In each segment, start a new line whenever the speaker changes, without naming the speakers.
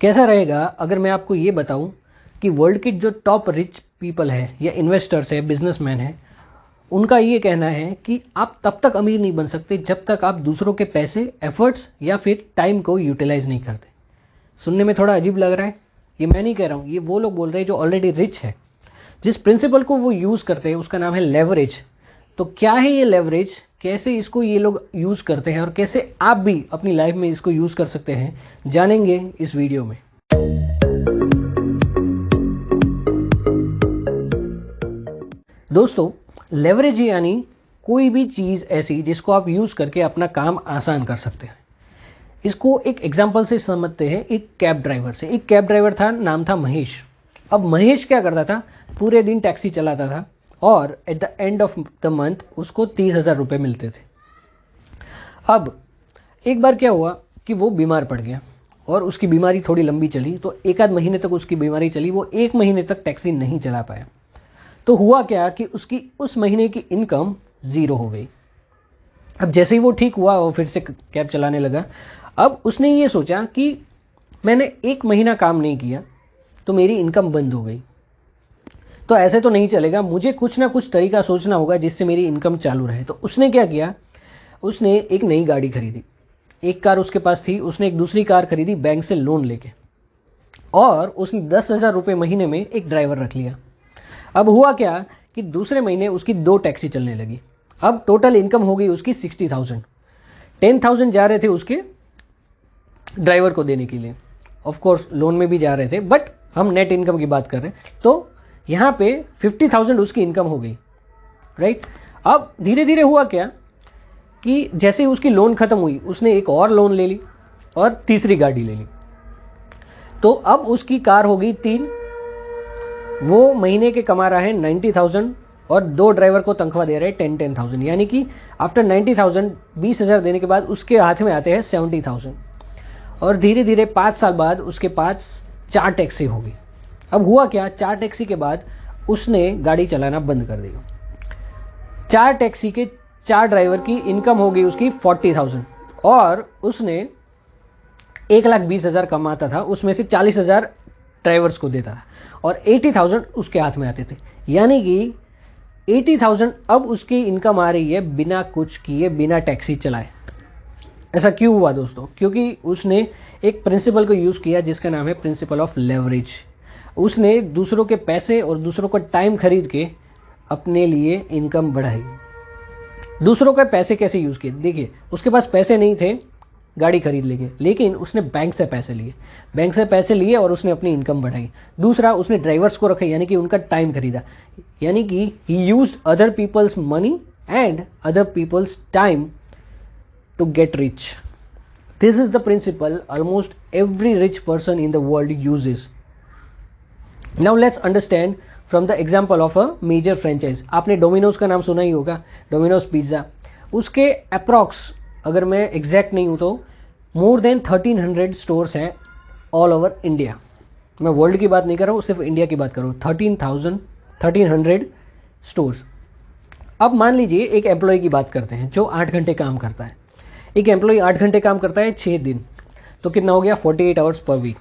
कैसा रहेगा अगर मैं आपको ये बताऊं कि वर्ल्ड के जो टॉप रिच पीपल है या इन्वेस्टर्स है, बिजनेसमैन है, उनका ये कहना है कि आप तब तक अमीर नहीं बन सकते जब तक आप दूसरों के पैसे, एफर्ट्स या फिर टाइम को यूटिलाइज नहीं करते। सुनने में थोड़ा अजीब लग रहा है, ये मैं नहीं कह रहा हूं, ये वो लोग बोल रहे हैं जो ऑलरेडी रिच है। जिस प्रिंसिपल को वो यूज करते हैं उसका नाम है लेवरेज। तो क्या है ये लेवरेज, कैसे इसको ये लोग यूज करते हैं और कैसे आप भी अपनी लाइफ में इसको यूज कर सकते हैं, जानेंगे इस वीडियो में। दोस्तों, लेवरेज यानी कोई भी चीज ऐसी जिसको आप यूज करके अपना काम आसान कर सकते हैं। इसको एक एग्जांपल से समझते हैं, एक कैब ड्राइवर से। एक कैब ड्राइवर था, नाम था महेश। अब महेश क्या करता था, पूरे दिन टैक्सी चलाता था और at the end of the month उसको 30,000 रुपये मिलते थे। अब एक बार क्या हुआ कि वो बीमार पड़ गया और उसकी बीमारी थोड़ी लंबी चली, तो एक आध महीने तक उसकी बीमारी चली, वो 1 महीने तक टैक्सी नहीं चला पाया। तो हुआ क्या कि उसकी उस महीने की इनकम 0 हो गई। अब जैसे ही वो ठीक हुआ वो फिर से कैब चलाने लगा। अब उसने ये सोचा कि मैंने 1 महीना काम नहीं किया तो मेरी इनकम बंद हो गई, तो ऐसे तो नहीं चलेगा, मुझे कुछ ना कुछ तरीका सोचना होगा जिससे मेरी इनकम चालू रहे। तो उसने क्या किया, उसने एक नई गाड़ी खरीदी। एक कार उसके पास थी, उसने एक दूसरी कार खरीदी बैंक से लोन लेके, और उसने 10,000 रुपये महीने में एक ड्राइवर रख लिया। अब हुआ क्या कि दूसरे महीने उसकी 2 टैक्सी चलने लगी। अब टोटल इनकम हो गई उसकी 60,000। 10,000 जा रहे थे उसके ड्राइवर को देने के लिए, ऑफ कोर्स लोन में भी जा रहे थे, बट हम नेट इनकम की बात कर रहे हैं। तो यहां पे 50,000 उसकी इनकम हो गई, राइट। अब धीरे धीरे हुआ क्या कि जैसे ही उसकी लोन खत्म हुई, उसने एक और लोन ले ली और तीसरी गाड़ी ले ली। तो अब उसकी कार हो गई 3। वो महीने के कमा रहा है 90,000 और 2 ड्राइवर को तनख्वाह दे रहे हैं 10,000। यानी कि आफ्टर 90,000, 20,000 देने के बाद उसके हाथ में आते हैं 70,000। और धीरे धीरे 5 साल बाद उसके पास 4 टैक्सी हो गई। अब हुआ क्या, 4 टैक्सी के बाद उसने गाड़ी चलाना बंद कर दिया। 4 टैक्सी के 4 ड्राइवर की इनकम हो गई उसकी 40,000, और उसने 1,20,000 कमाता था, उसमें से 40,000 ड्राइवर्स को देता था और 80,000 उसके हाथ में आते थे। यानी कि 80,000 अब उसकी इनकम आ रही है बिना कुछ किए, बिना टैक्सी चलाए। ऐसा क्यों हुआ दोस्तों? क्योंकि उसने एक प्रिंसिपल को यूज किया जिसका नाम है प्रिंसिपल ऑफ लेवरेज। उसने दूसरों के पैसे और दूसरों का टाइम खरीद के अपने लिए इनकम बढ़ाई। दूसरों के पैसे कैसे यूज किए? देखिए, उसके पास पैसे नहीं थे गाड़ी खरीद लेंगे, लेकिन उसने बैंक से पैसे लिए। बैंक से पैसे लिए और उसने अपनी इनकम बढ़ाई। दूसरा, उसने ड्राइवर्स को रखे, यानी कि उनका टाइम खरीदा। यानी कि he used other people's money and other people's time to get rich. This is the principle almost every rich person in the world uses. Now let's understand from the example of a major franchise. आपने Domino's का नाम सुना ही होगा, Domino's pizza. उसके approx, अगर मैं exact नहीं हूं तो, मोर देन 1300 स्टोर्स हैं ऑल ओवर इंडिया। मैं वर्ल्ड की बात नहीं कर रहा हूँ, सिर्फ इंडिया की बात कर रहा हूँ। 1300 स्टोर्स। अब मान लीजिए एक एम्प्लॉय की बात करते हैं जो 8 घंटे काम करता है। एक एम्प्लॉय 8 घंटे काम करता है 6 दिन, तो कितना हो गया? 48 आवर्स पर वीक।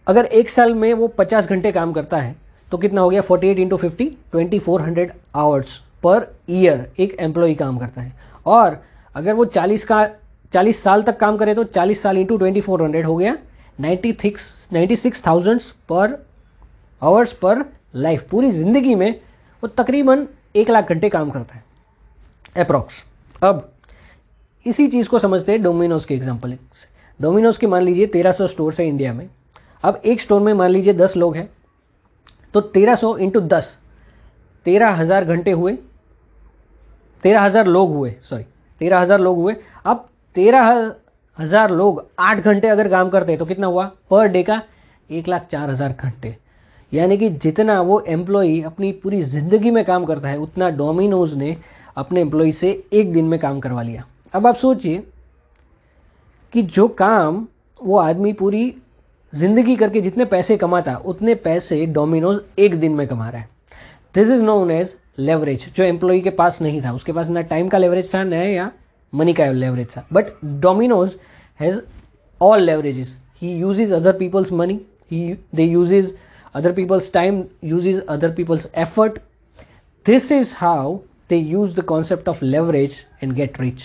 अगर एक साल में वो 50 घंटे काम करता है तो कितना हो गया? 48 इंटू 50, 2400 आवर्स पर ईयर एक एम्प्लॉय काम करता है। और अगर वो 40 साल तक काम करे तो 40 साल इंटू 2400 हो गया 96,000 पर आवर्स पर लाइफ। पूरी जिंदगी में वो तकरीबन 1 लाख घंटे काम करता है अप्रॉक्स। अब इसी चीज को समझते हैं डोमिनोज के एग्जांपल से। डोमिनोज के मान लीजिए 1300 स्टोर है इंडिया में। अब एक स्टोर में मान लीजिए 10 लोग हैं, तो 1300 इंटू 10, 13,000 घंटे हुए, 13,000 लोग हुए, सॉरी 13,000 लोग हुए। अब 13,000 लोग 8 घंटे अगर काम करते हैं तो कितना हुआ पर डे का? 1,04,000 घंटे। यानी कि जितना वो एम्प्लॉई अपनी पूरी जिंदगी में काम करता है, उतना डोमिनोज ने अपने एम्प्लॉय से एक दिन में काम करवा लिया। अब आप सोचिए कि जो काम वो आदमी पूरी जिंदगी करके जितने पैसे कमाता, उतने पैसे डोमिनोज एक दिन में कमा रहा है। This is known as leverage, जो एम्प्लॉय के पास नहीं था। उसके पास ना टाइम का लेवरेज था, ना या मनी का लेवरेज था, but Domino's has all leverages. he uses other people's money, they uses other people's time, uses other people's effort. This is how they use the concept of leverage and get rich.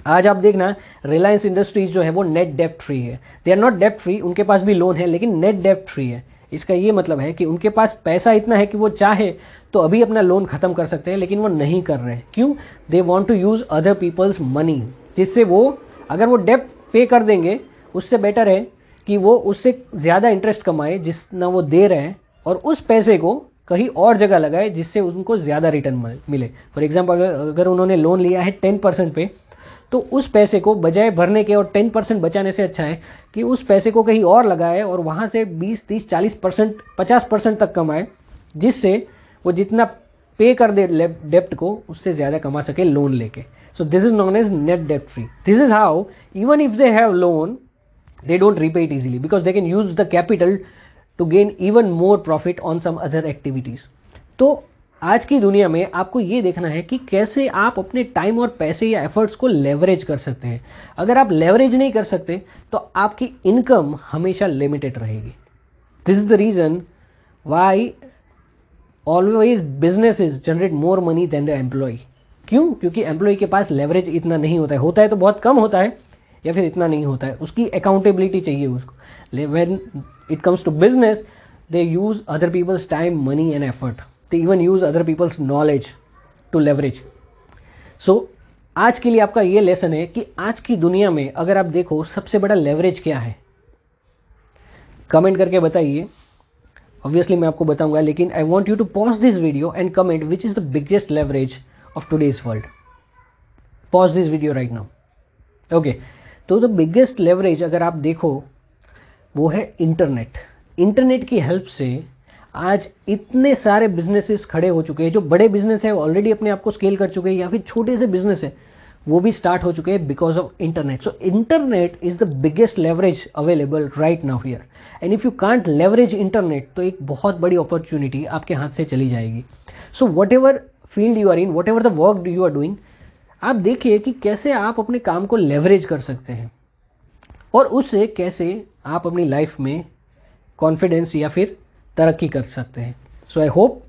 आज आप देखना Reliance industries जो है वो net डेप्ट free है. They are not डेप्ट free, उनके पास भी लोन है लेकिन नेट डेप्ट फ्री है. इसका ये मतलब है कि उनके पास पैसा इतना है कि वो चाहे तो अभी अपना लोन खत्म कर सकते हैं, लेकिन वो नहीं कर रहे हैं. क्यों? They want to use other people's money, जिससे वो अगर वो डेप्ट पे कर देंगे उससे बेटर है कि वो उससे ज़्यादा इंटरेस्ट कमाए जितना वो दे रहे हैं, और उस पैसे को कहीं और जगह लगाए जिससे उनको ज़्यादा रिटर्न मिले. फॉर एग्जाम्पल अगर उन्होंने लोन लिया है 10% पे, तो उस पैसे को बजाय भरने के और 10% बचाने से अच्छा है कि उस पैसे को कहीं और लगाए और वहाँ से 20, 30, 40%, 50% तक कमाए, जिससे वो जितना पे कर दे डेप्ट को उससे ज़्यादा कमा सके लोन लेके. So this is known as net डेप्ट free. This is how even if they have loan they don't repay it easily because they can use the capital to gain even more profit on some other activities. तो आज की दुनिया में आपको ये देखना है कि कैसे आप अपने टाइम और पैसे या एफर्ट्स को लेवरेज कर सकते हैं. अगर आप लेवरेज नहीं कर सकते तो आपकी इनकम हमेशा लिमिटेड रहेगी. This is the reason why always businesses generate more money than the employ. क्यों? क्योंकि एम्प्लॉय के पास लेवरेज इतना नहीं होता है. होता है तो बहुत कम होता है या फिर इतना नहीं होता है. उसकी अकाउंटेबिलिटी चाहिए उसको. When it comes to business, they use other people's time, money and effort. They even use other people's knowledge to leverage. So आज के लिए आपका ये लेसन है कि आज की दुनिया में अगर आप देखो सबसे बड़ा लेवरेज क्या है, कमेंट करके बताइए. ऑब्वियसली मैं आपको बताऊंगा, लेकिन I want you to pause this video and comment which is the biggest leverage of today's world. Pause this video right now. Okay, तो द बिगेस्ट लेवरेज अगर आप देखो वो है इंटरनेट. इंटरनेट की हेल्प से आज इतने सारे बिजनेसेस खड़े हो चुके हैं. जो बड़े बिजनेस है ऑलरेडी अपने आप को स्केल कर चुके हैं, या फिर छोटे से बिजनेस है वो भी स्टार्ट हो चुके हैं because of internet. So internet is the biggest leverage available right now here. And if you can't leverage internet तो एक बहुत बड़ी अपॉर्चुनिटी आपके हाथ से चली जाएगी. So whatever field you are in, whatever the work you are doing, आप देखिए कि कैसे आप अपने काम को लेवरेज कर सकते हैं और उससे कैसे आप अपनी लाइफ में कॉन्फिडेंस या फिर तरक्की कर सकते हैं. So I hope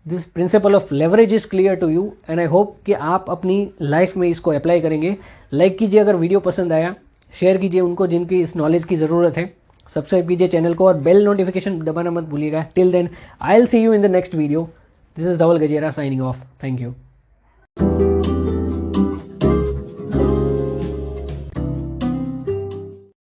this principle of leverage is clear to you and I hope कि आप अपनी लाइफ में इसको अप्लाई करेंगे. लाइक कीजिए अगर वीडियो पसंद आया, शेयर कीजिए उनको जिनकी इस नॉलेज की ज़रूरत है, सब्सक्राइब कीजिए चैनल को और बेल नोटिफिकेशन दबाना मत भूलिएगा. Till then I will see you in the next video. This is Dhaval Gajera signing off. Thank you.